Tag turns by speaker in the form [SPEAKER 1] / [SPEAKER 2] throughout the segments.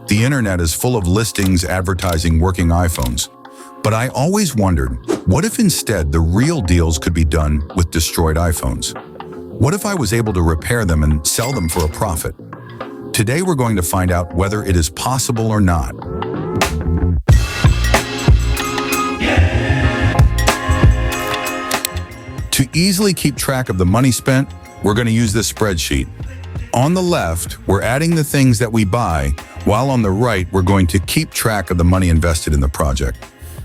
[SPEAKER 1] The internet is full of listings advertising working iPhones. But I always wondered, what if instead the real deals could be done with destroyed iPhones? What if I was able to repair them and sell them for a profit? Today we're going to find out whether it is possible or not. To easily keep track of the money spent, we're going to use this spreadsheet. On the left, we're adding the things that we buy, while on the right, we're going to keep track of the money invested in the project.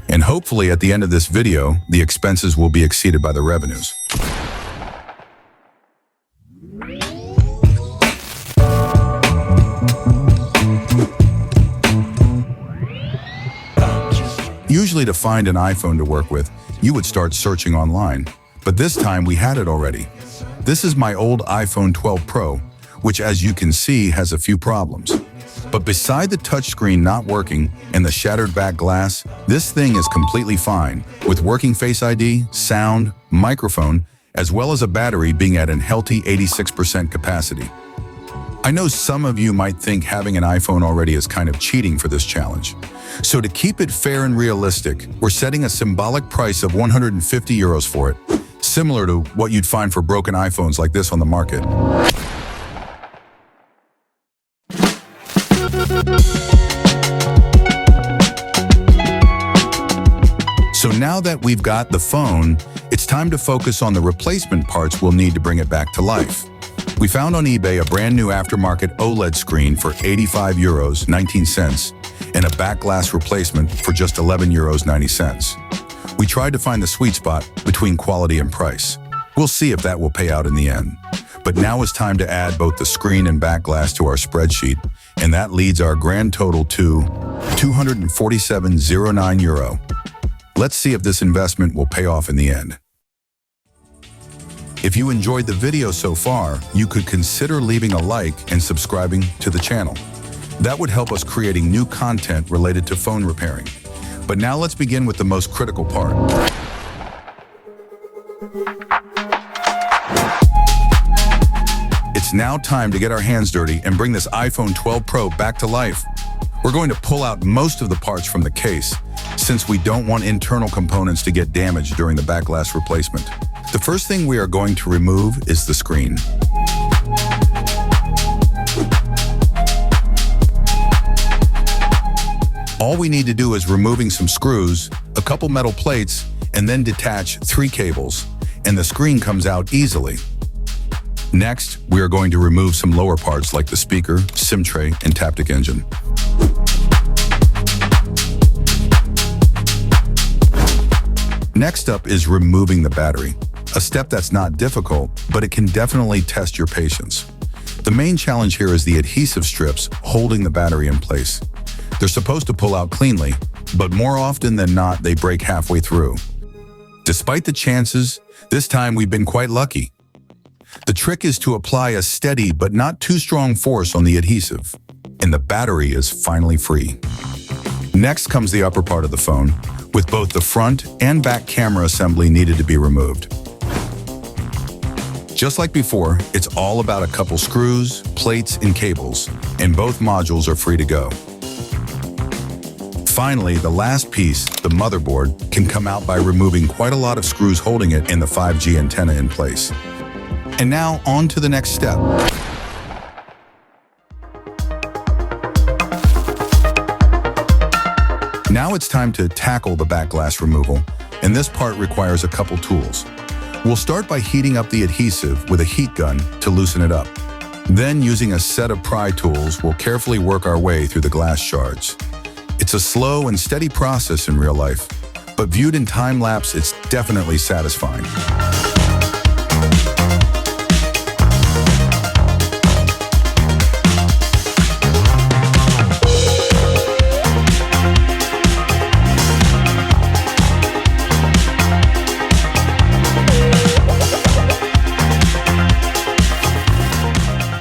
[SPEAKER 1] And hopefully at the end of this video, the expenses will be exceeded by the revenues. Usually to find an iPhone to work with, you would start searching online. But this time we had it already. This is my old iPhone 12 Pro, which as you can see has a few problems. But beside the touchscreen not working and the shattered back glass, this thing is completely fine, with working Face ID, sound, microphone, as well as a battery being at a healthy 86% capacity. I know some of you might think having an iPhone already is kind of cheating for this challenge. So to keep it fair and realistic, we're setting a symbolic price of 150 euros for it, similar to what you'd find for broken iPhones like this on the market. So now that we've got the phone, it's time to focus on the replacement parts we'll need to bring it back to life. We found on eBay a brand new aftermarket OLED screen for 85 euros 19 cents and a back glass replacement for just 11 euros 90 cents. We tried to find the sweet spot between quality and price. We'll see if that will pay out in the end. But now it's time to add both the screen and back glass to our spreadsheet, and that leads our grand total to 247.09 euro. Let's see if this investment will pay off in the end. If you enjoyed the video so far, you could consider leaving a like and subscribing to the channel. That would help us creating new content related to phone repairing. But now let's begin with the most critical part. It's now time to get our hands dirty and bring this iPhone 12 Pro back to life. We're going to pull out most of the parts from the case, since we don't want internal components to get damaged during the back glass replacement. The first thing we are going to remove is the screen. All we need to do is removing some screws, a couple metal plates, and then detach 3 cables, and the screen comes out easily. Next, we are going to remove some lower parts like the speaker, SIM tray, and Taptic engine. Next up is removing the battery, a step that's not difficult, but it can definitely test your patience. The main challenge here is the adhesive strips holding the battery in place. They're supposed to pull out cleanly, but more often than not, they break halfway through. Despite the chances, this time we've been quite lucky. The trick is to apply a steady but not too strong force on the adhesive, and the battery is finally free. Next comes the upper part of the phone, with both the front and back camera assembly needed to be removed. Just like before, it's all about a couple screws, plates, and cables, and both modules are free to go. Finally, the last piece, the motherboard, can come out by removing quite a lot of screws holding it and the 5G antenna in place. And now, on to the next step. Now it's time to tackle the back glass removal, and this part requires a couple tools. We'll start by heating up the adhesive with a heat gun to loosen it up. Then, using a set of pry tools, we'll carefully work our way through the glass shards. It's a slow and steady process in real life, but viewed in time-lapse, it's definitely satisfying.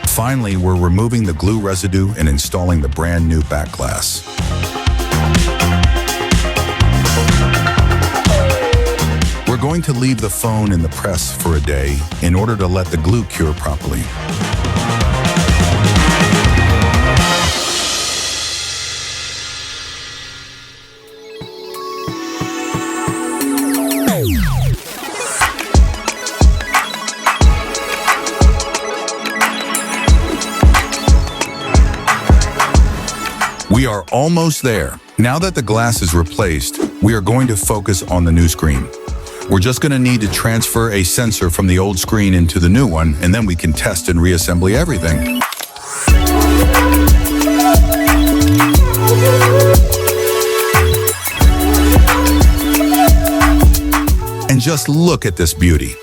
[SPEAKER 1] Finally, we're removing the glue residue and installing the brand new back glass. We're going to leave the phone in the press for a day in order to let the glue cure properly. We are almost there. Now that the glass is replaced, we are going to focus on the new screen. We're just going to need to transfer a sensor from the old screen into the new one, and then we can test and reassemble everything. And just look at this beauty.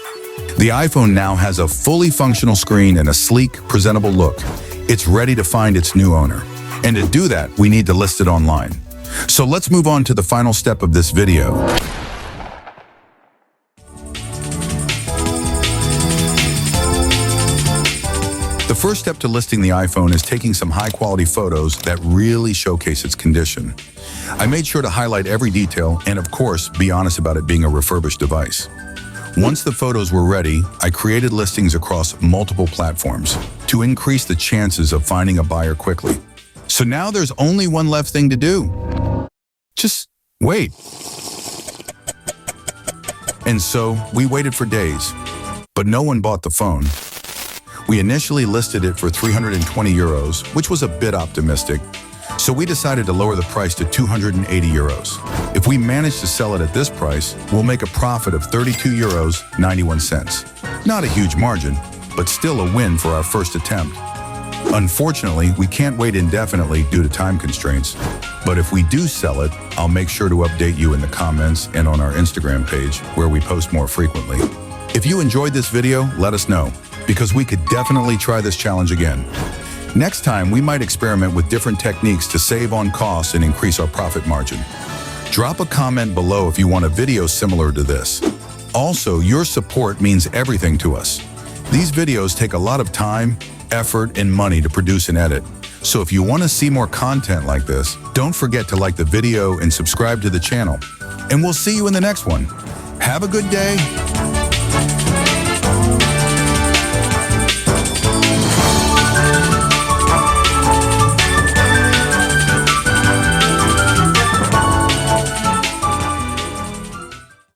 [SPEAKER 1] The iPhone now has a fully functional screen and a sleek, presentable look. It's ready to find its new owner. And to do that, we need to list it online. So let's move on to the final step of this video. The first step to listing the iPhone is taking some high-quality photos that really showcase its condition. I made sure to highlight every detail and, of course, be honest about it being a refurbished device. Once the photos were ready, I created listings across multiple platforms to increase the chances of finding a buyer quickly. So now there's only one left thing to do. Just wait. And so we waited for days, but no one bought the phone. We initially listed it for 320 euros, which was a bit optimistic. So we decided to lower the price to 280 euros. If we manage to sell it at this price, we'll make a profit of 32 euros 91 cents. Not a huge margin, but still a win for our first attempt. Unfortunately, we can't wait indefinitely due to time constraints. But if we do sell it, I'll make sure to update you in the comments and on our Instagram page, where we post more frequently. If you enjoyed this video, let us know, because we could definitely try this challenge again. Next time, we might experiment with different techniques to save on costs and increase our profit margin. Drop a comment below if you want a video similar to this. Also, your support means everything to us. These videos take a lot of time, effort, and money to produce and edit. So if you want to see more content like this, don't forget to like the video and subscribe to the channel. And we'll see you in the next one. Have a good day.